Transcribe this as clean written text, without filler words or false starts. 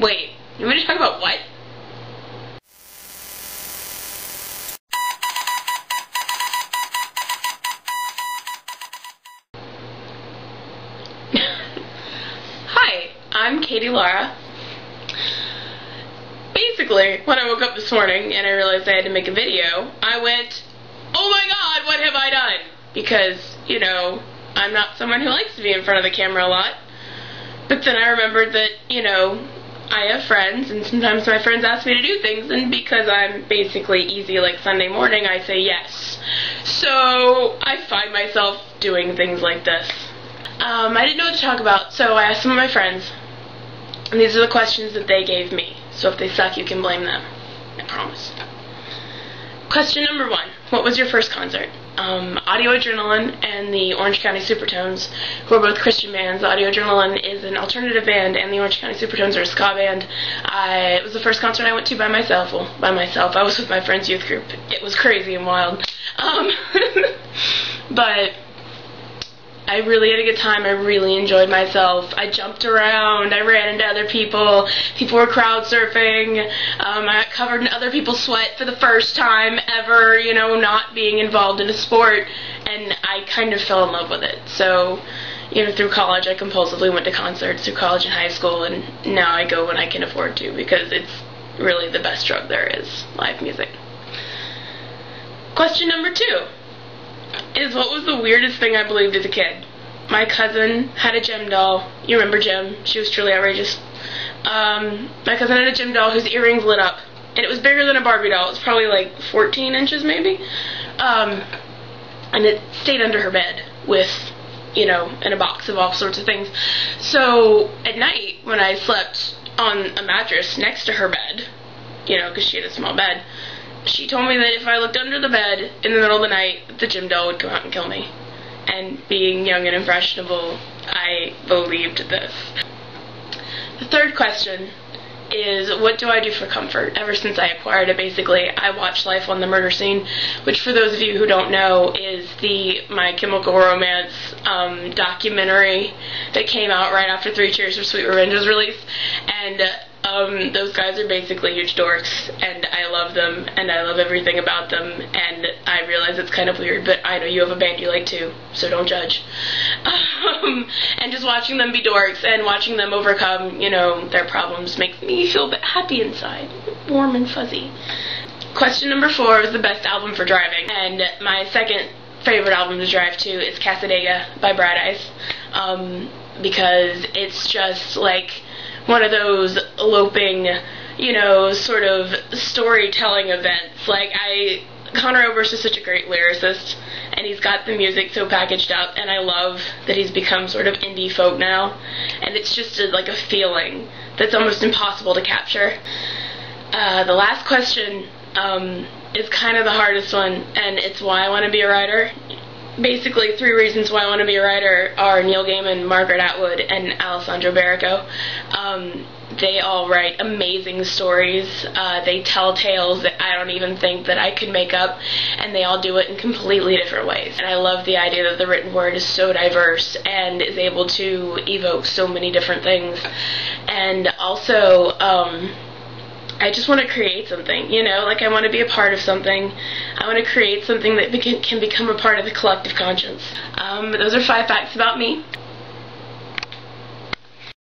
Wait, you want to talk about what? Hi, I'm Katie Lara. Basically, when I woke up this morning and I realized I had to make a video, I went, oh my god, what have I done? Because, you know, I'm not someone who likes to be in front of the camera a lot. But then I remembered that, you know, I have friends, and sometimes my friends ask me to do things, and because I'm basically easy like Sunday morning, I say yes. So I find myself doing things like this. I didn't know what to talk about, so I asked some of my friends, and these are the questions that they gave me. So if they suck, you can blame them. I promise. Question number 1. What was your first concert? Audio Adrenaline and the Orange County Supertones, who are both Christian bands. Audio Adrenaline is an alternative band, and the Orange County Supertones are a ska band. It was the first concert I went to by myself. Well, by myself. I was with my friend's youth group. It was crazy and wild. But I really had a good time. I really enjoyed myself. I jumped around. I ran into other people. People were crowd surfing. I got covered in other people's sweat for the first time ever, you know, not being involved in a sport. And I kind of fell in love with it. So, you know, through college I compulsively went to concerts through college and high school, and now I go when I can afford to because it's really the best drug there is, live music. Question number 2. Is what was the weirdest thing I believed as a kid? My cousin had a gem doll. You remember Gem? She was truly outrageous. My cousin had a gem doll whose earrings lit up. And it was bigger than a Barbie doll. It was probably like 14 inches maybe. And it stayed under her bed with, you know, in a box of all sorts of things. So at night when I slept on a mattress next to her bed, you know, because she had a small bed, she told me that if I looked under the bed in the middle of the night, the gym doll would come out and kill me. And being young and impressionable, I believed this. The third question is, what do I do for comfort? Ever since I acquired it, basically, I watch Life on the Murder Scene, which for those of you who don't know is the My Chemical Romance documentary that came out right after 3 Cheers for Sweet Revenge was released. And those guys are basically huge dorks, and I love them, and I love everything about them, and I realize it's kind of weird, but I know you have a band you like too, so don't judge. And just watching them be dorks, and watching them overcome, you know, their problems makes me feel a bit happy inside, warm and fuzzy. Question number 4 is the best album for driving, and my second favorite album to drive to is Casadega by Bright Eyes, because it's just like one of those eloping, you know, sort of storytelling events. Like, Conor Oberst is such a great lyricist, and he's got the music so packaged up, and I love that he's become sort of indie folk now, and it's just like a feeling that's almost impossible to capture. The last question is kind of the hardest one, and it's why I want to be a writer. Basically, 3 reasons why I want to be a writer are Neil Gaiman, Margaret Atwood, and Alessandro Barrico. They all write amazing stories. They tell tales that I don't even think that I could make up, and they all do it in completely different ways. And I love the idea that the written word is so diverse and is able to evoke so many different things. And also, I just want to create something, you know, like I want to be a part of something. I want to create something that can become a part of the collective conscience. Those are 5 facts about me.